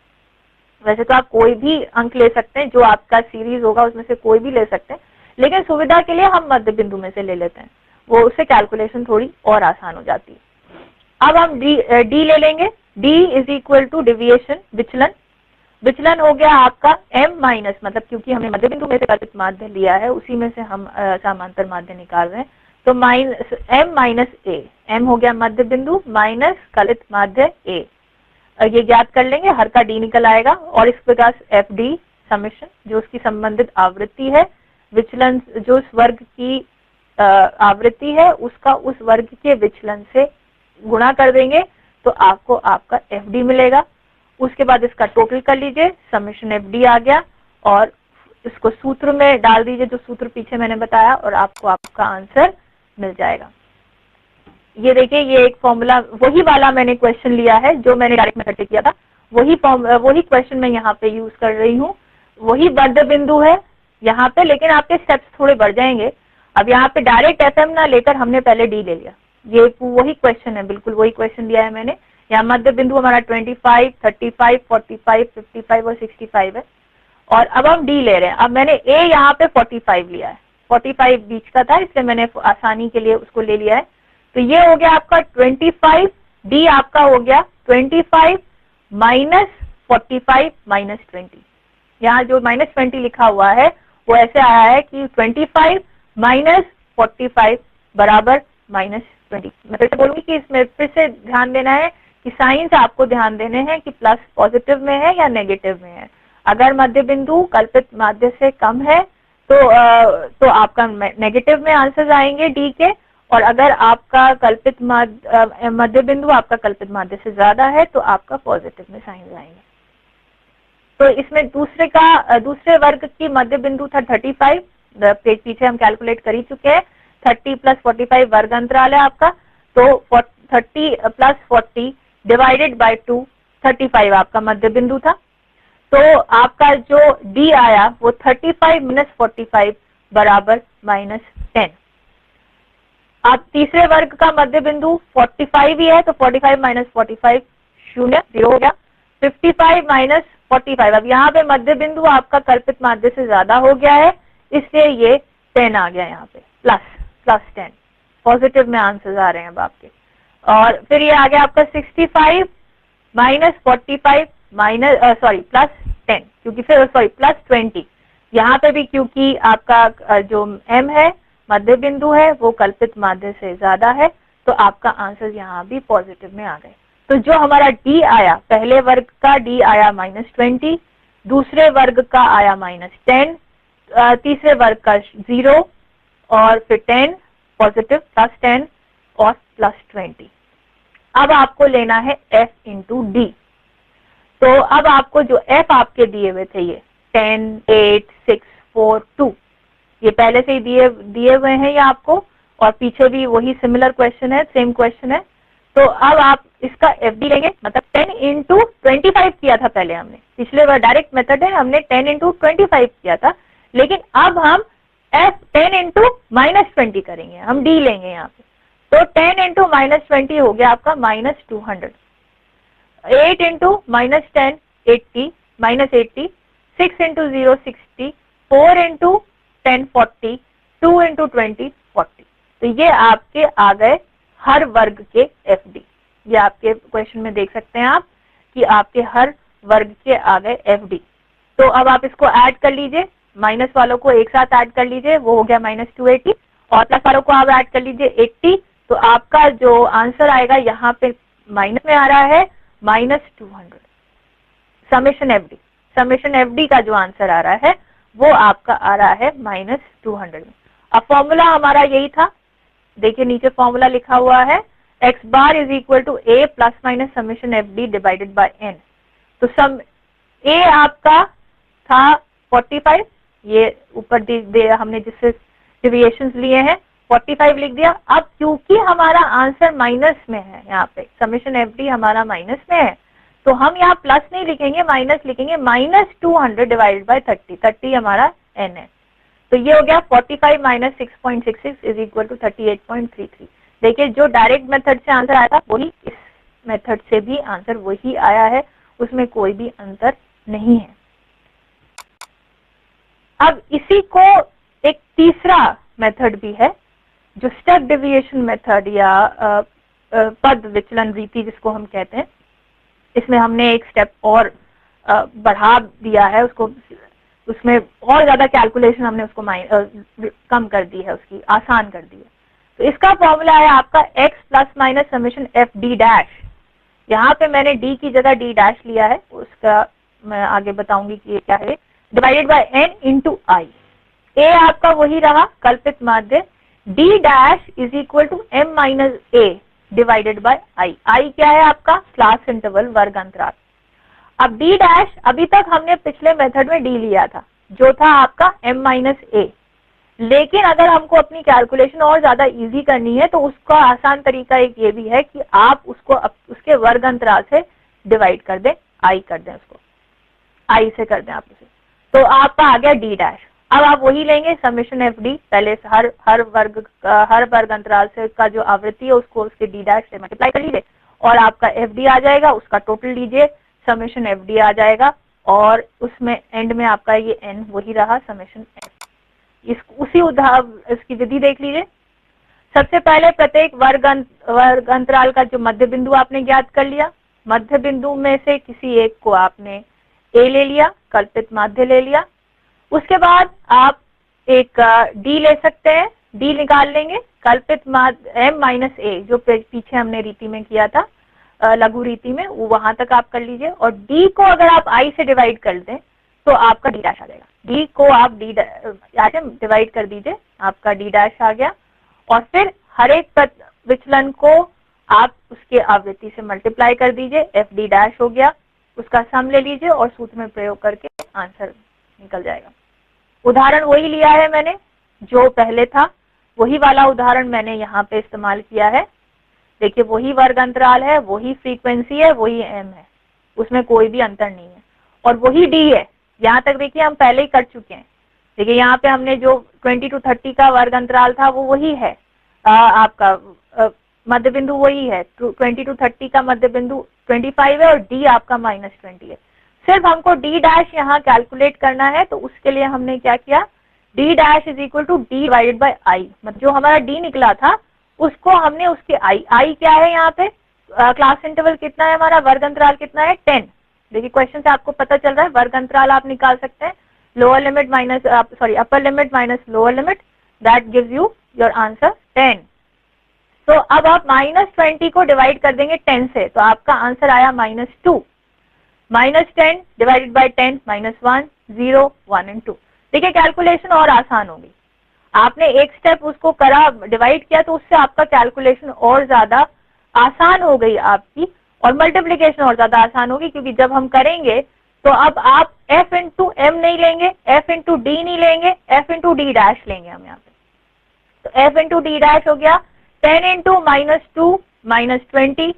वैसे तो आप कोई भी अंक ले सकते हैं, जो आपका सीरीज होगा उसमें से कोई भी ले सकते हैं, लेकिन सुविधा के लिए हम मध्य बिंदु में से ले लेते हैं, वो उससे कैलकुलेशन थोड़ी और आसान हो जाती है। अब हम डी ले लेंगे। D is equal to deviation, विचलन। विचलन हो गया आपका m माइनस, मतलब क्योंकि हमने मध्य बिंदु में से कल्पित माध्य लिया है उसी में से हम समांतर माध्य निकाल रहे हैं, तो माइनस m माइनस ए, m हो गया मध्य बिंदु माइनस कलित माध्य a, ये ज्ञात कर लेंगे, हर का d निकल आएगा, और इस प्रकार एफ डी समेशन जो उसकी संबंधित आवृत्ति है, विचलन जो उस वर्ग की आवृत्ति है उसका उस वर्ग के विचलन से गुणा कर देंगे तो आपको आपका एफ डी मिलेगा। उसके बाद इसका टोटल कर लीजिए, समेशन एफ डी आ गया, और इसको सूत्र में डाल दीजिए जो सूत्र पीछे मैंने बताया, और आपको आपका आंसर मिल जाएगा। ये देखिए, ये एक फॉर्मूला वही वाला मैंने क्वेश्चन लिया है जो मैंने डायरेक्ट मेथड से किया था, वही क्वेश्चन मैं यहाँ पे यूज कर रही हूँ, वही मध्य बिंदु है यहाँ पे, लेकिन आपके स्टेप्स थोड़े बढ़ जाएंगे। अब यहाँ पे डायरेक्ट एफएम ना लेकर हमने पहले डी ले लिया, ये वही क्वेश्चन है, बिल्कुल वही क्वेश्चन दिया है मैंने। यहाँ मध्य बिंदु हमारा 25, 35, 45, 55 और 65 है, और अब हम डी ले रहे हैं। अब मैंने ए यहाँ पे 45 लिया है, 45 बीच का था इसलिए मैंने आसानी के लिए उसको ले लिया है। तो ये हो गया आपका 25, डी आपका हो गया 25 माइनस 45 माइनस 20। यहाँ जो माइनस 20 लिखा हुआ है वो ऐसे आया है कि 25 माइनस 45 बराबर माइनस 20। मैं फिर से बोलूंगी कि इसमें फिर से ध्यान देना है कि साइन से आपको ध्यान देने हैं कि प्लस पॉजिटिव में है या नेगेटिव में है। अगर मध्य बिंदु कल्पित माध्य से कम है तो आपका नेगेटिव में आंसर्स आएंगे डी के, और अगर आपका कल्पित मध्य बिंदु आपका कल्पित माध्य से ज्यादा है तो आपका पॉजिटिव में साइन आएंगे। तो इसमें दूसरे वर्ग की मध्य बिंदु था 35, पेज पीछे हम कैलकुलेट कर ही चुके हैं, 30 प्लस 45 वर्ग अंतराल है आपका, तो 30 प्लस 40 डिवाइडेड बाय 2, 35 आपका मध्य बिंदु था। तो आपका जो डी आया वो 35 माइनस 45 बराबर माइनस 10। अब तीसरे वर्ग का मध्य बिंदु 45 ही है, तो 45 माइनस 45 शून्य, 0 हो गया। 55 माइनस 45, अब यहाँ पे मध्य बिंदु आपका कल्पित माध्य से ज्यादा हो गया है, इसलिए ये 10 आ गया यहाँ पे, प्लस 10, पॉजिटिव में आंसर आ रहे हैं अब आपके। और फिर ये आ गया आपका 65 माइनस 45 माइनस प्लस 10, क्योंकि फिर प्लस 20, यहाँ पे भी क्योंकि आपका जो m है मध्य बिंदु है वो कल्पित माध्य से ज्यादा है, तो आपका आंसर यहाँ भी पॉजिटिव में आ गए। तो जो हमारा डी आया, पहले वर्ग का डी आया -20, दूसरे वर्ग का आया -10, तीसरे वर्ग का 0, और फिर 10 पॉजिटिव, प्लस 10 और प्लस 20। अब आपको लेना है f इंटू डी। तो अब आपको जो f आपके दिए हुए थे ये 10, 8, 6, 4, 2 ये पहले से ही दिए हुए हैं ये आपको, और पीछे भी वही सिमिलर क्वेश्चन है, सेम क्वेश्चन है। तो अब आप इसका FD लेंगे, मतलब 10 इंटू 25 किया था पहले हमने, पिछले बार डायरेक्ट मेथड है हमने 10 इंटू 25 किया था, लेकिन अब हम F 10 इंटू -20 करेंगे, हम D लेंगे यहाँ पे। तो 10 इंटू -20 हो गया आपका -200, 8 इंटू -10 80, -80, 6 इंटू 0 60, 4 इंटू 10 40, 2 इंटू 20 40। तो ये आपके आ गए हर वर्ग के FD। ये आपके क्वेश्चन में देख सकते हैं आप कि आपके हर वर्ग के आ गए FD। तो अब आप इसको ऐड कर लीजिए, माइनस वालों को एक साथ ऐड कर लीजिए, वो हो गया -280, और प्लस वालों को आप ऐड कर लीजिए 80। तो आपका जो आंसर आएगा यहाँ पे माइनस में आ रहा है -200। समेशन FD का जो आंसर आ रहा है वो आपका आ रहा है -200 में। अब फॉर्मूला हमारा यही था, देखिए नीचे फॉर्मूला लिखा हुआ है x bar is equal to a plus minus summation FD divided by n। तो सम a आपका था 45, ये ऊपर हमने जिससे डेविएशंस लिए हैं 45 लिख दिया। अब क्योंकि हमारा आंसर माइनस में है, यहाँ पे समेशन FD हमारा माइनस में है, तो हम यहाँ प्लस नहीं लिखेंगे, माइनस लिखेंगे, -200 डिवाइडेड बाय 30, 30 हमारा n है। तो ये हो गया 45 माइनस 6.66 इज इक्वल टू 38.33। देखिए जो डायरेक्ट मेथड से आंसर आया था वही इस मेथड से भी आंसर वही आया है, उसमें कोई भी अंतर नहीं है। अब इसी को एक तीसरा मेथड भी है जो स्टेप डेविएशन मेथड या पद विचलन रीति जिसको हम कहते हैं। इसमें हमने एक स्टेप और बढ़ा दिया है उसको, उसमें और ज्यादा कैलकुलेशन हमने उसको कम कर दी है, उसकी आसान कर दी है। तो इसका फॉर्मूला है आपका x plus minus summation FD dash. यहाँ पे मैंने D की जगह D डैश लिया है, उसका मैं आगे बताऊंगी कि ये क्या है, divided by n into i. A आपका वही रहा कल्पित माध्य, D dash is equal to m minus a divided by i. I क्या है आपका क्लास इंटरवल वर्ग अंतराल। अब D डैश अभी तक हमने पिछले मेथड में D लिया था जो था आपका m माइनस a, लेकिन अगर हमको अपनी कैलकुलेशन और ज्यादा इजी करनी है तो उसका आसान तरीका एक ये भी है कि आप उसको उसके वर्ग अंतराल से डिवाइड कर दें, आई कर दें, उसको आई से कर दें आप उसे, तो आपका आ गया D डैश। अब आप वही लेंगे समेशन FD, पहले से हर वर्ग अंतराल से का जो आवृत्ति है उसको उसके D डैश से मल्टीप्लाई कर लीजिए और आपका FD आ जाएगा, उसका टोटल लीजिए, समेशन FD आ जाएगा, और उसमें एंड में आपका ये n वही रहा समेशन f। इसकी विधि देख लीजिए। सबसे पहले प्रत्येक वर्ग अंतराल का जो मध्य बिंदु आपने ज्ञात कर लिया, मध्य बिंदु में से किसी एक को आपने a ले लिया, कल्पित माध्य ले लिया। उसके बाद आप एक d ले सकते हैं, d निकाल लेंगे, कल्पित माध्य m माइनस a जो पीछे हमने रीति में किया था, लघु रीति में, वहां तक आप कर लीजिए, और d को अगर आप i से डिवाइड कर दें तो आपका d डैश आ जाएगा। d को आप d से डिवाइड कर दीजिए, आपका d डैश आ गया, और फिर हर एक विचलन को आप उसके आवृत्ति से मल्टीप्लाई कर दीजिए, FD डैश हो गया, उसका सम ले लीजिए और सूत्र में प्रयोग करके आंसर निकल जाएगा। उदाहरण वही लिया है मैंने जो पहले था, वही वाला उदाहरण मैंने यहाँ पे इस्तेमाल किया है। देखिए वही वर्ग अंतराल है, वही फ्रीक्वेंसी है, वही m है, उसमें कोई भी अंतर नहीं है, और वही d है। यहाँ तक देखिए हम पहले ही कर चुके हैं। देखिए यहाँ पे हमने जो 20 to 30 का वर्ग अंतराल था वो वही है, आपका मध्य बिंदु वही है, 20 to 30 का मध्य बिंदु 25 है और d आपका -20 है। सिर्फ हमको d डैश यहाँ कैलकुलेट करना है, तो उसके लिए हमने क्या किया, d dash is equal to d divided by i, मतलब जो हमारा d निकला था उसको हमने उसके आई क्या है यहाँ पे, क्लास इंटरवल कितना है हमारा, वर्ग अंतराल कितना है 10। देखिए क्वेश्चन से आपको पता चल रहा है वर्ग अंतराल आप निकाल सकते हैं, lower limit minus upper limit minus lower limit, that gives you your answer 10। तो अब आप -20 को डिवाइड कर देंगे 10 से, तो आपका आंसर आया -2, -10 डिवाइडेड बाय 10 -1 0 1 and 2। देखिए कैलकुलेशन और आसान होगी, आपने एक स्टेप उसको करा डिवाइड किया तो उससे आपका कैलकुलेशन और ज्यादा आसान हो गई आपकी, और मल्टीप्लीकेशन और ज्यादा आसान होगी, क्योंकि जब हम करेंगे तो अब आप f इंटू एम नहीं लेंगे, f इंटू डी नहीं लेंगे, f इंटू डी डैश लेंगे हम यहाँ पे। तो f इंटू डी डैश हो गया 10 into -2 -20,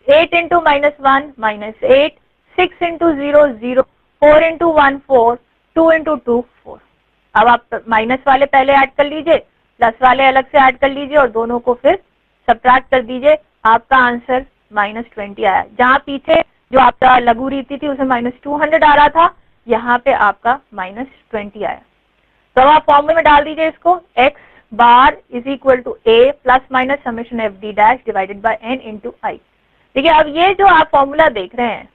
8 into -1 -8, 6 into 0 0, 4 into 1 4, 2 into 2 4। अब आप माइनस वाले पहले ऐड कर लीजिए, प्लस वाले अलग से ऐड कर लीजिए, और दोनों को फिर सब्ट्रैक्ट कर दीजिए। आपका आंसर -20 आया। जहां पीछे जो आपका लघु रीति थी उसमें -200 आ रहा था, यहाँ पे आपका -20 आया। तो अब आप फॉर्मूले में डाल दीजिए इसको, x bar is equal to a plus minus summation F D dash divided by n into i. देखिए अब ये जो आप फॉर्मूला देख रहे हैं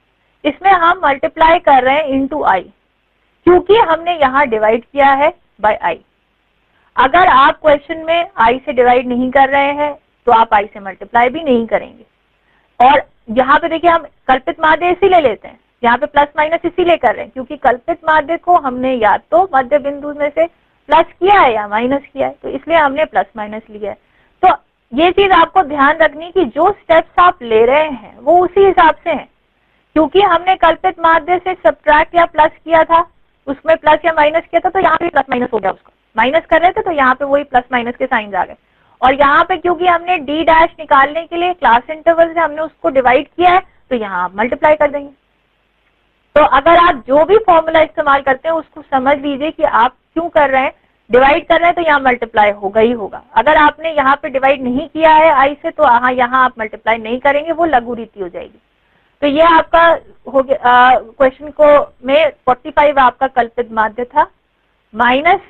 इसमें हम मल्टीप्लाई कर रहे हैं इंटू आई, क्योंकि हमने यहाँ डिवाइड किया है बाय आई। अगर आप क्वेश्चन में आई से डिवाइड नहीं कर रहे हैं तो आप आई से मल्टीप्लाई भी नहीं करेंगे। और यहाँ पे देखिए हम कल्पित माध्य इसीलिए लेते हैं, यहाँ पे प्लस माइनस इसीलिए कर रहे हैं क्योंकि कल्पित माध्य को हमने या तो मध्य बिंदु में से प्लस किया है या माइनस किया है, तो इसलिए हमने प्लस माइनस लिया है। तो ये चीज आपको ध्यान रखनी कि जो स्टेप्स आप ले रहे हैं वो उसी हिसाब से हैं, क्योंकि हमने कल्पित माध्य से सब्ट्रैक्ट या प्लस किया था, उसमें प्लस या माइनस किया था, तो यहाँ पे प्लस माइनस हो गया, उसको माइनस कर रहे थे तो यहाँ पे वही प्लस माइनस के साइंस आ गए। और यहाँ पे क्योंकि हमने डी डैश निकालने के लिए क्लास इंटरवल से हमने उसको डिवाइड किया है, तो यहाँ मल्टीप्लाई कर देंगे। तो अगर आप जो भी फॉर्मूला इस्तेमाल करते हैं उसको समझ लीजिए कि आप क्यों कर रहे हैं, डिवाइड कर रहे हैं तो यहाँ मल्टीप्लाई होगा ही होगा। अगर आपने यहाँ पे डिवाइड नहीं किया है आई से तो यहाँ आप मल्टीप्लाई नहीं करेंगे, वो लघु रीति हो जाएगी। तो ये आपका हो गया क्वेश्चन को में 45 आपका कल्पित माध्य था, -20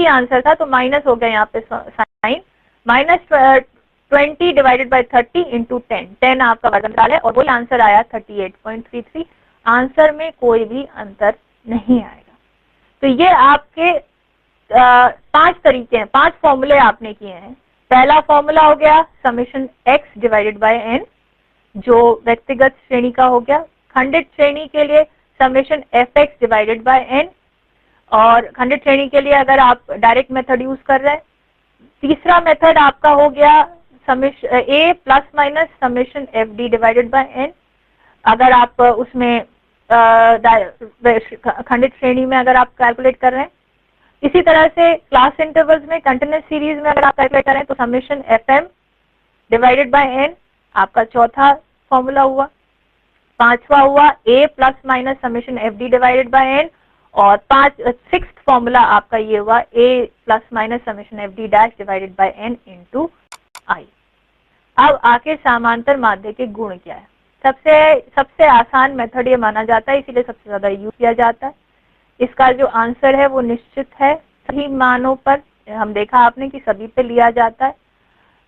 आंसर था, तो माइनस हो गया यहाँ पे साइन, -20 डिवाइडेड बाय 30 इंटू 10 आपका वर्गमूल है, और वही आंसर आया 38.33। आंसर में कोई भी अंतर नहीं आएगा। तो ये आपके 5 तरीके हैं, 5 फॉर्मूले आपने किए हैं। पहला फॉर्मूला हो गया summation x divided by n, जो व्यक्तिगत श्रेणी का हो गया। खंडित श्रेणी के लिए summation fx divided by n, और खंडित श्रेणी के लिए अगर आप डायरेक्ट मेथड यूज कर रहे हैं। तीसरा मेथड आपका हो गया summation a plus minus summation F D divided by n, अगर आप उसमें खंडित श्रेणी में अगर आप कैलकुलेट कर रहे हैं। इसी तरह से क्लास इंटरवल्स में कंटिन्यूअस सीरीज में अगर आप कैलकुलेट करें तो summation F M divided by n आपका चौथा फॉर्मूला हुआ। पांचवा हुआ a plus minus summation F D divided by n, और सिक्स्थ फॉर्मूला आपका ये हुआ a plus minus summation F D dash divided by n into i. अब आके समांतर माध्य के गुण क्या है। सबसे आसान मेथड ये माना जाता है, इसीलिए सबसे ज्यादा यूज किया जाता है। इसका जो आंसर है वो निश्चित है, सही मानों पर हम देखा आपने कि सभी पे लिया जाता है।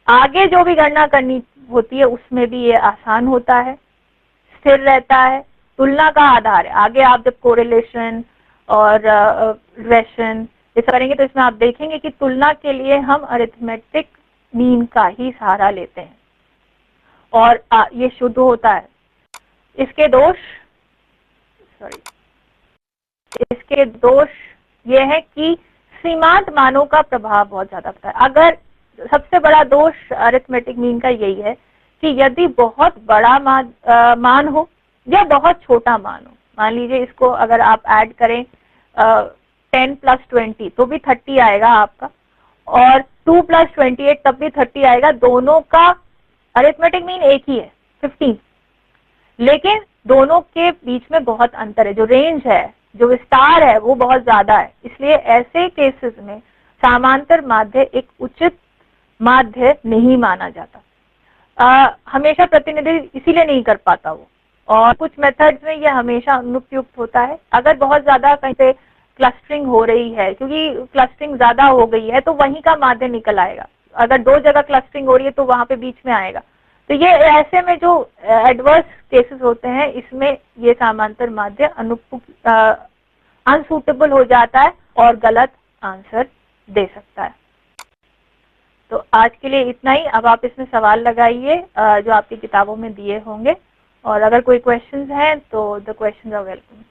आगे जो भी गणना करनी होती है उसमें भी ये आसान होता है, स्थिर रहता है, तुलना का आधार है। आगे आप जब कोरिलेशन और रिग्रेशन ये करेंगे तो इसमें आप देखेंगे कि तुलना के लिए हम अरिथमेटिक मीन का ही सहारा लेते हैं, और ये शुद्ध होता है। इसके दोष ये है कि सीमांत मानों का प्रभाव बहुत ज्यादा होता है। अगर सबसे बड़ा दोष अरिथमेटिक मीन का यही है कि यदि बहुत बड़ा मान हो या बहुत छोटा मान हो, मान लीजिए इसको अगर आप ऐड करें 10 प्लस 20 तो भी 30 आएगा आपका, और 2 प्लस 28 तब भी 30 आएगा। दोनों का अरिथमेटिक मीन एक ही है 15, लेकिन दोनों के बीच में बहुत अंतर है, जो रेंज है, जो विस्तार है वो बहुत ज्यादा है। इसलिए ऐसे केसेस में समांतर माध्य एक उचित माध्य नहीं माना जाता। हमेशा प्रतिनिधि इसीलिए नहीं कर पाता वो, और कुछ मेथड्स में ये हमेशा अनुपयुक्त होता है। अगर बहुत ज्यादा कहीं पे क्लस्टरिंग हो रही है, क्योंकि क्लस्टरिंग ज्यादा हो गई है तो वहीं का माध्य निकल आएगा। अगर 2 जगह क्लस्टरिंग हो रही है तो वहां पे बीच में आएगा। तो ये ऐसे में जो एडवर्स केसेस होते हैं इसमें ये समांतर माध्य अनसूटेबल हो जाता है और गलत आंसर दे सकता है। तो आज के लिए इतना ही। अब आप इसमें सवाल लगाइए जो आपकी किताबों में दिए होंगे, और अगर कोई क्वेश्चंस हैं तो द क्वेश्चंस आर वेलकम।